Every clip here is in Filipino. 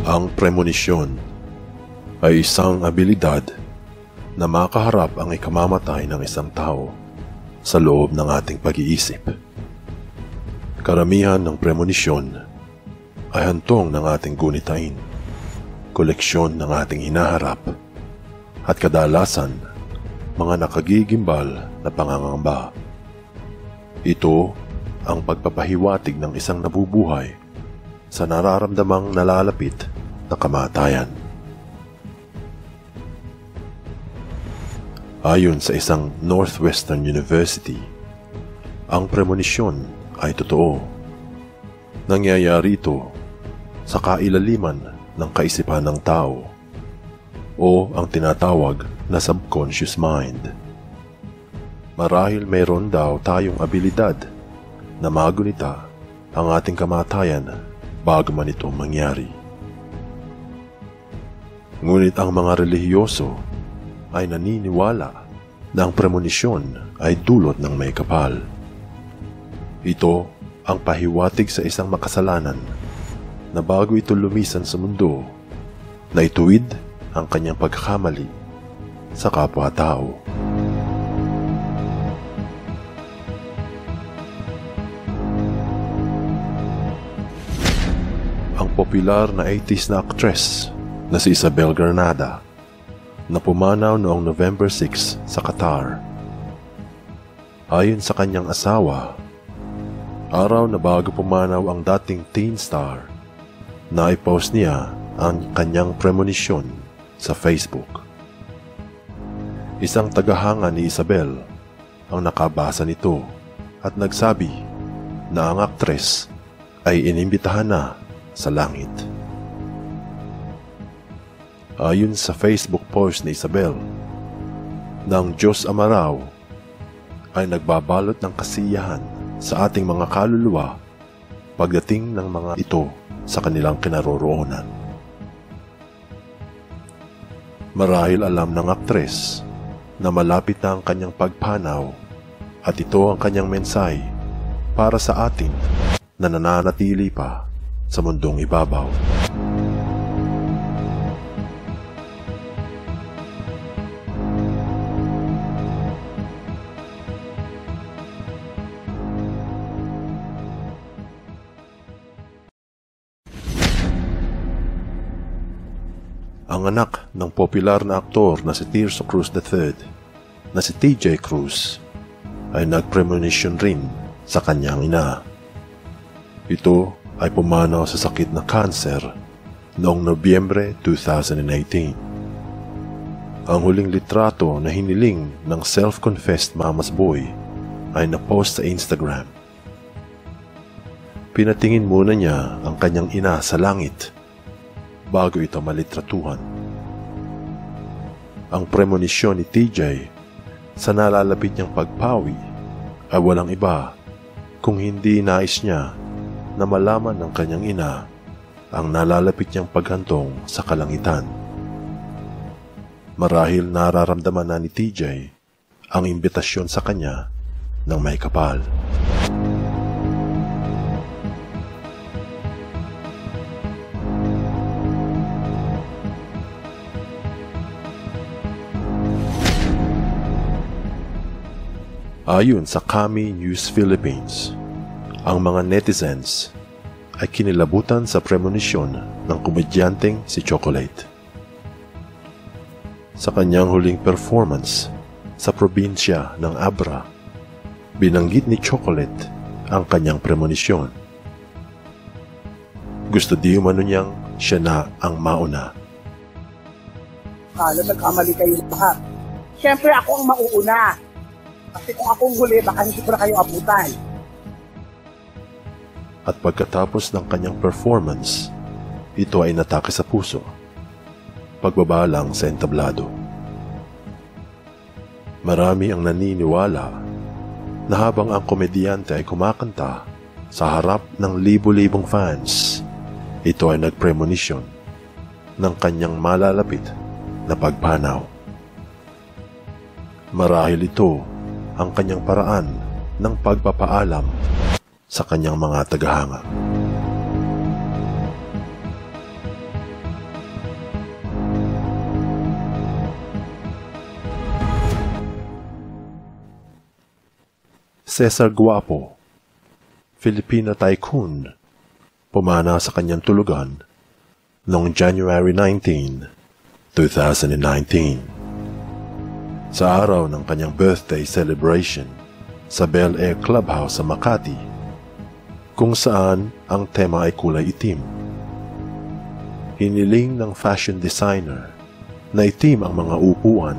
Ang premonisyon ay isang abilidad na makaharap ang ikamamatay ng isang tao sa loob ng ating pag-iisip. Karamihan ng premonisyon ay hantong ng ating gunitain, koleksyon ng ating hinaharap, at kadalasan mga nakagigimbal na pangangamba. Ito ang pagpapahiwatig ng isang nabubuhay sa nararamdamang nalalapit na kamatayan. Ayon sa isang Northwestern University, ang premonisyon ay totoo. Nangyayari ito sa kailaliman ng kaisipan ng tao o ang tinatawag na subconscious mind. Marahil mayroon daw tayong abilidad na magunita ang ating kamatayan bago man ito mangyari. Ngunit ang mga relihiyoso ay naniniwala na ang premonisyon ay dulot ng may kapal. Ito ang pahiwatig sa isang makasalanan na bago ito lumisan sa mundo, na ituwid ang kanyang pagkakamali sa kapwa-tao. Ang popular na 80s na actress na si Isabel Granada na pumanaw noong November 6 sa Qatar. Ayon sa kanyang asawa, araw na bago pumanaw ang dating teen star, na i-post niya ang kanyang premonisyon sa Facebook. Isang tagahanga ni Isabel ang nakabasa nito at nagsabi na ang aktres ay inimbitahan na sa langit. Ayon sa Facebook post ni Isabel, ng Diyos Ama raw ay nagbabalot ng kasiyahan sa ating mga kaluluwa pagdating ng mga ito sa kanilang kinaroroonan. Marahil alam ng aktres na malapit na ang kanyang pagpanaw at ito ang kanyang mensahe para sa atin na nananatili pa sa mundong ibabaw. Ang anak ng popular na aktor na si Tirso Cruz III, na si TJ Cruz, ay nagpremonition rin sa kanyang ina. Ito ay pumanaw sa sakit na cancer noong Nobyembre 2018. Ang huling litrato na hiniling ng self-confessed mama's boy ay na-post sa Instagram. Pinatingin muna niya ang kanyang ina sa langit bago ito malitratuhan. Ang premonisyon ni TJ sa nalalapit niyang pagpawi ay walang iba kung hindi nais niya na malaman ng kanyang ina ang nalalapit niyang paghantong sa kalangitan. Marahil nararamdaman na ni TJ ang imbitasyon sa kanya ng may kapal. Ayon sa Kami News Philippines, ang mga netizens ay kinilabutan sa premonisyon ng komedyanteng si Chocolate. Sa kanyang huling performance sa probinsya ng Abra, binanggit ni Chocolate ang kanyang premonisyon. Gusto di umano niyang siya na ang mauna. akala nagkamali kayo lahat. Siyempre ako ang mauuna. Kasi kung akong huli, baka hindi ko na kayo abutan. At pagkatapos ng kanyang performance, ito ay natake sa puso. Pagbabalang sa entablado. Marami ang naniniwala na habang ang komedyante ay kumakanta sa harap ng libo-libong fans, ito ay nagpremonition ng kanyang malalapit na pagpanaw. Marahil ito ang kanyang paraan ng pagpapaalam sa kanyang mga tagahanga. Cesar Guapo, Filipino tycoon, pumana sa kanyang tulugan noong January 19, 2019. Sa araw ng kanyang birthday celebration sa Bel Air Clubhouse sa Makati, kung saan ang tema ay kulay itim. Hiniling ng fashion designer na itim ang mga upuan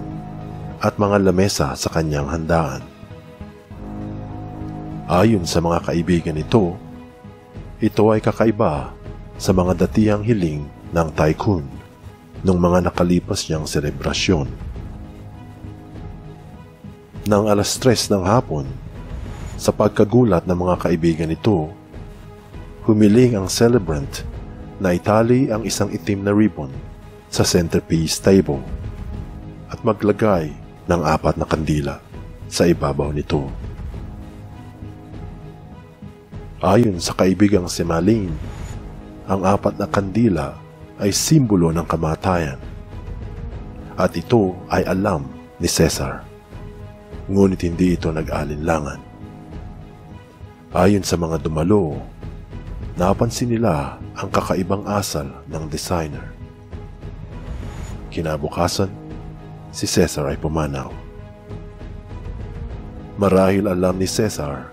at mga lamesa sa kanyang handaan. Ayon sa mga kaibigan nito, ito ay kakaiba sa mga datihang hiling ng tycoon nung mga nakalipas niyang selebrasyon. Nang 3:00 ng hapon, sa pagkagulat ng mga kaibigan nito, humiling ang celebrant na itali ang isang itim na ribbon sa centerpiece table at maglagay ng 4 na kandila sa ibabaw nito. Ayon sa kaibigang si Malin, ang 4 na kandila ay simbolo ng kamatayan at ito ay alam ni Cesar, ngunit hindi ito nag-alinlangan. Ayon sa mga dumalo, napansin nila ang kakaibang asal ng designer. Kinabukasan, si Cesar ay pumanaw. Marahil alam ni Cesar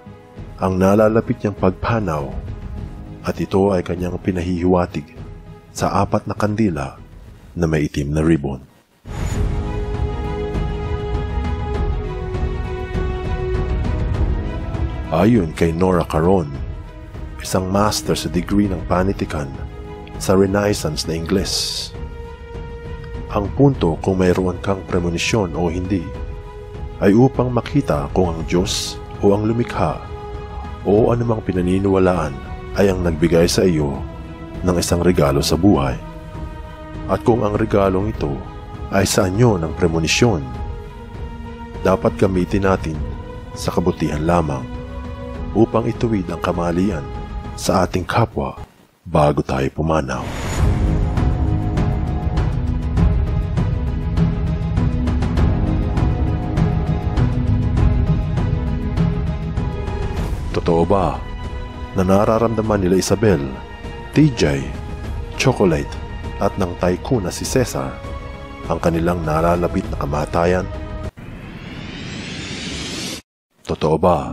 ang nalalapit niyang pagpanaw at ito ay kanyang pinahihiwatig sa 4 na kandila na may itim na ribbon. Ayon kay Nora Caron, isang master sa degree ng panitikan sa Renaissance na Ingles, ang punto kung mayroon kang premonisyon o hindi ay upang makita kung ang Diyos o ang lumikha o anumang pinaniniwalaan ay ang nagbigay sa iyo ng isang regalo sa buhay. At kung ang regalong ito ay sa anyo ng premonisyon, dapat gamitin natin sa kabutihan lamang upang ituwid ang kamalian sa ating kapwa bago tayo pumanaw. Totoo ba na nararamdaman nila Isabel, TJ, Chocolate at ng tycoon na si Cesar ang kanilang nalalapit na kamatayan? Totoo ba